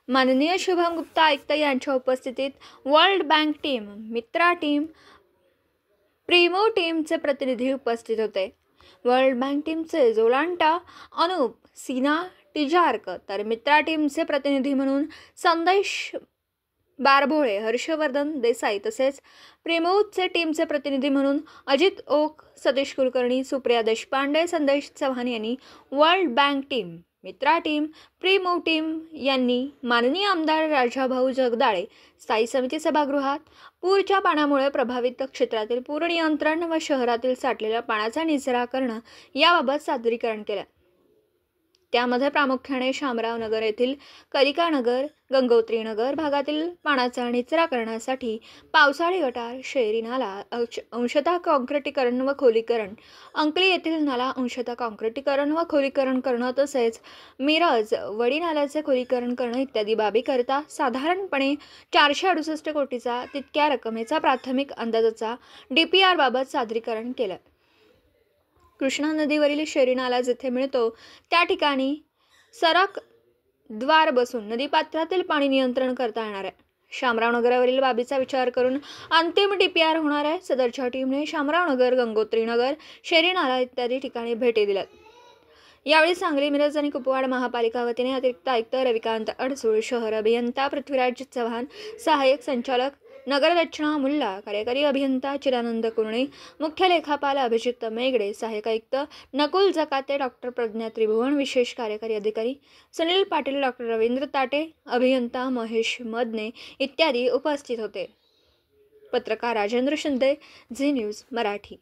माननीय शुभम गुप्ता आयुक्त यांच्या उपस्थितीत वर्ल्ड बँक टीम, मित्रा टीम, प्रीमो टीमचे प्रतिनिधी उपस्थित होते। वर्ल्ड बँक टीमचे जोलांटा अनुप सिन्हा टिजार्क तर मित्रा टीमचे प्रतिनिधी म्हणून संदेश बारभोळे, हर्षवर्धन देसाई तसेच प्रीमोचे टीमचे प्रतिनिधी म्हणून अजित ओक, सतीश कुलकर्णी, सुप्रिया देशपांडे, संदेश चव्हाण यांनी वर्ल्ड बँक टीम, मित्रा टीम, प्रीमो टीम यांनी माननीय आमदार राजाभाऊ जगदाळे स्थायी समिती सभागृहात पूरच्या पाण्यामुळे प्रभावित क्षेत्रातील पूर नियंत्रण व शहरातील साठलेल्या पाण्याचा निचरा करणं याबाबत सादरीकरण केलं। त्यामध्ये प्रामुख्याने शामराव नगर येथील कलिका नगर, गंगोत्री नगर भागातील पाण्याचा निचरा करण्यासाठी पावसाळी गटार, शहरी नाला अंशतः काँक्रिटीकरण व खोलीकरण, अंकली येथील नाला अंशतः काँक्रिटीकरण व खोलीकरण करणं तसेच मिरज वडी नाल्याचे खोलीकरण करणं इत्यादी बाबी करता साधारणपणे 468 कोटीचा तितक्या रकमेचा प्राथमिक अंदाजाचा DPR बाबत सादरीकरण केलं। कृष्णा नदीवरील शहरी नाला जिथे मिळतो त्या ठिकाणी सरक द्वार बसून नदीपात्रातील पाणी नियंत्रण करता येणार आहे। शामराव नगरावरील बाबीचा विचार करून अंतिम DPR होणार आहे। सदरच्या टीमने शामराव नगर, गंगोत्री नगर, शहरी नाला इत्यादी ठिकाणी भेटी दिल्यात। यावेळी सांगली, मिरज आणि कुपवाड महापालिका वतीने अतिरिक्त आयुक्त रविकांत अडसूळ, शहर अभियंता पृथ्वीराज चव्हाण, सहाय्यक संचालक नगर दक्षिणा मुल्ला, कार्यकारी अभियंता चिदानंद कुर्णे, मुख्य लेखापाल अभिजित मेगडे, सहाय्यक आयुक्त नकुल जकाते, डॉक्टर प्रज्ञा त्रिभुवन, विशेष कार्यकारी अधिकारी सुनील पाटील, डॉक्टर रवींद्र ताटे, अभियंता महेश मदने इत्यादी उपस्थित होते। पत्रकार राजेंद्र शिंदे, झी न्यूज मराठी।